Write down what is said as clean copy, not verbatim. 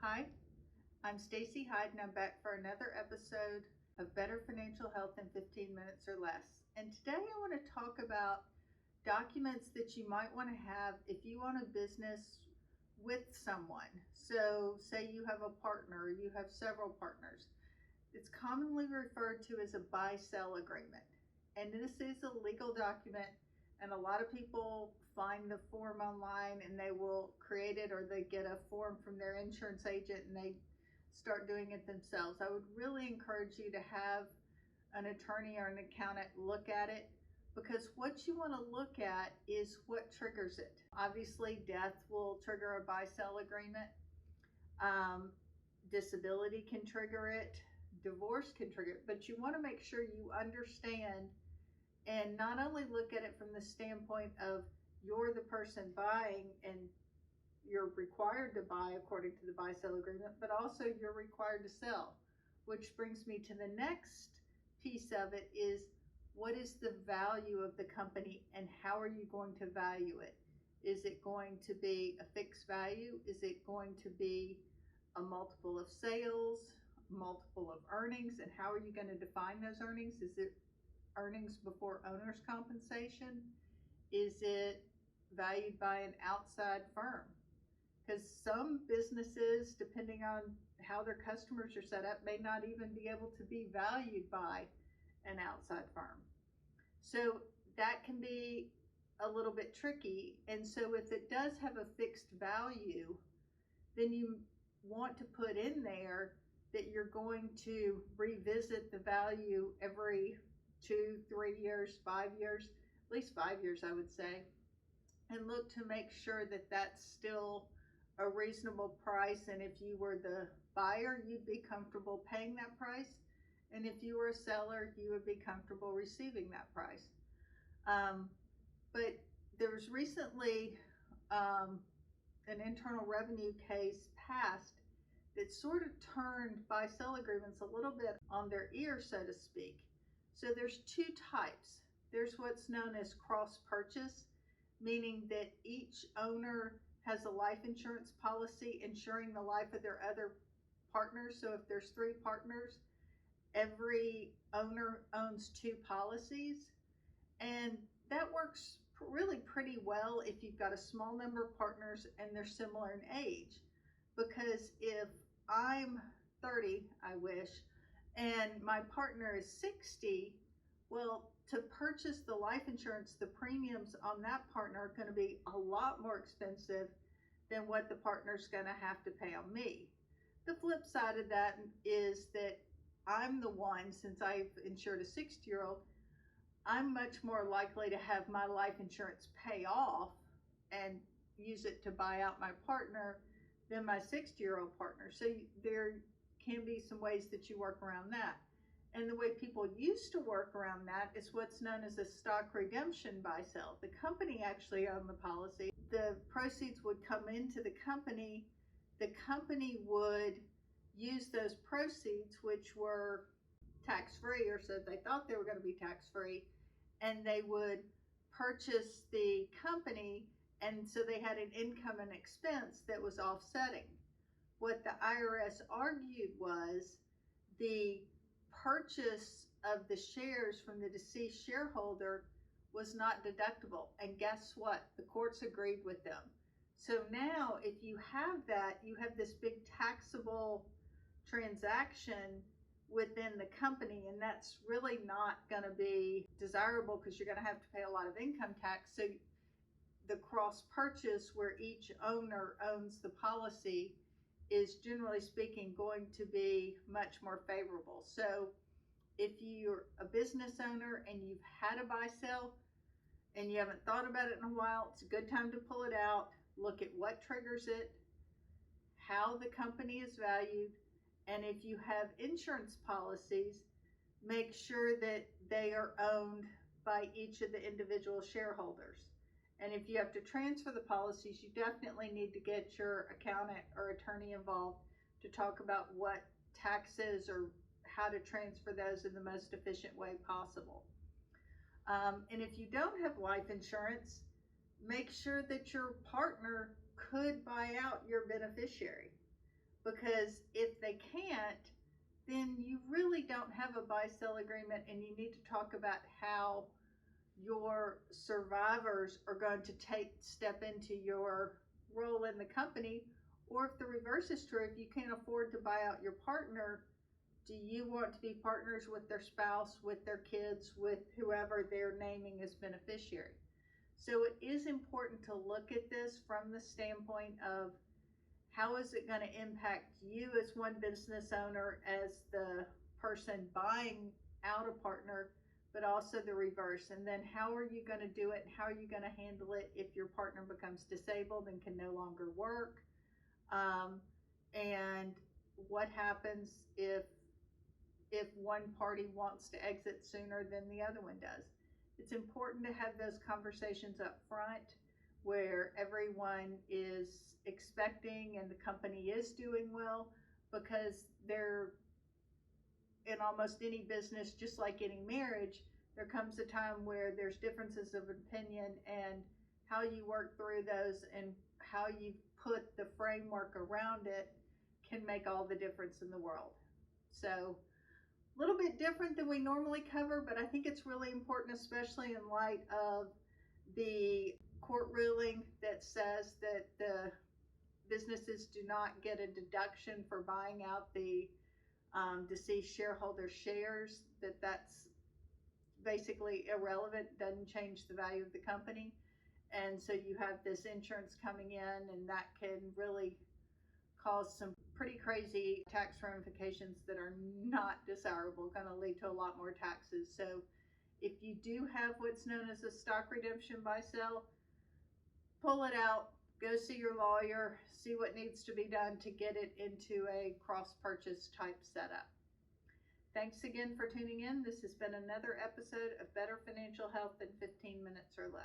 Hi, I'm Stacey Hyde and I'm back for another episode of Better Financial Health in 15 minutes or less. And today I want to talk about documents that you might want to have if you own a business with someone. So say you have a partner or you have several partners. It's commonly referred to as a buy-sell agreement. And this is a legal document, and a lot of people find the form online and they will create it, or they get a form from their insurance agent and they start doing it themselves. I would really encourage you to have an attorney or an accountant look at it, because what you want to look at is what triggers it. Obviously, death will trigger a buy-sell agreement. Disability can trigger it. Divorce can trigger it. But you want to make sure you understand and not only look at it from the standpoint of you're the person buying and you're required to buy according to the buy-sell agreement, but also you're required to sell. Which brings me to the next piece of it is, what is the value of the company and how are you going to value it? Is it going to be a fixed value? Is it going to be a multiple of sales, multiple of earnings? And how are you going to define those earnings? Is it earnings before owner's compensation? Is it valued by an outside firm? Because some businesses, depending on how their customers are set up, may not even be able to be valued by an outside firm. So that can be a little bit tricky. And so if it does have a fixed value, then you want to put in there that you're going to revisit the value every 2, 3 years, 5 years, at least 5 years, I would say, and look to make sure that that's still a reasonable price. And if you were the buyer, you'd be comfortable paying that price. And if you were a seller, you would be comfortable receiving that price. But there was recently an internal revenue case passed that sort of turned buy-sell agreements a little bit on their ear, so to speak. So there's two types. There's what's known as cross-purchase, meaning that each owner has a life insurance policy insuring the life of their other partners. So if there's 3 partners, every owner owns 2 policies. And that works really pretty well if you've got a small number of partners and they're similar in age. Because if I'm 30, I wish, and my partner is 60, well, to purchase the life insurance, the premiums on that partner are going to be a lot more expensive than what the partner's going to have to pay on me. The flip side of that is that I'm the one, since I've insured a 60-year-old, I'm much more likely to have my life insurance pay off and use it to buy out my partner than my 60-year-old partner. So there can be some ways that you work around that. And the way people used to work around that is what's known as a stock redemption buy-sell. The company actually owned the policy. The proceeds would come into the company. The company would use those proceeds, which were tax-free, or so they thought they were going to be tax-free, and they would purchase the company, and so they had an income and expense that was offsetting. What the IRS argued was the purchase of the shares from the deceased shareholder was not deductible. And guess what? The courts agreed with them. So now if you have that, you have this big taxable transaction within the company, and that's really not going to be desirable because you're going to have to pay a lot of income tax. So the cross purchase, where each owner owns the policy, is generally speaking going to be much more favorable. So if you're a business owner and you've had a buy-sell and you haven't thought about it in a while, it's a good time to pull it out, look at what triggers it, how the company is valued, and if you have insurance policies, make sure that they are owned by each of the individual shareholders. And if you have to transfer the policies, you definitely need to get your accountant or attorney involved to talk about what taxes or how to transfer those in the most efficient way possible. And if you don't have life insurance, make sure that your partner could buy out your beneficiary, because if they can't, then you really don't have a buy-sell agreement, and you need to talk about how your survivors are going to step into your role in the company. Or if the reverse is true, if you can't afford to buy out your partner, do you want to be partners with their spouse, with their kids, with whoever they're naming as beneficiary? So it is important to look at this from the standpoint of how is it going to impact you as one business owner, as the person buying out a partner, but also the reverse. And then how are you going to do it? How are you going to handle it if your partner becomes disabled and can no longer work? And what happens if one party wants to exit sooner than the other one does? It's important to have those conversations up front where everyone is expecting and the company is doing well, because they're in almost any business, just like any marriage, there comes a time where there's differences of opinion, and how you work through those and how you put the framework around it can make all the difference in the world. So a little bit different than we normally cover, but I think it's really important, especially in light of the court ruling that says that the businesses do not get a deduction for buying out the deceased shareholder shares, that's basically irrelevant, doesn't change the value of the company. And so you have this insurance coming in, and that can really cause some pretty crazy tax ramifications that are not desirable, going to lead to a lot more taxes. So if you do have what's known as a stock redemption buy sell, pull it out, go see your lawyer, see what needs to be done to get it into a cross purchase type setup. Thanks again for tuning in. This has been another episode of Better Financial Health in 15 Minutes or Less.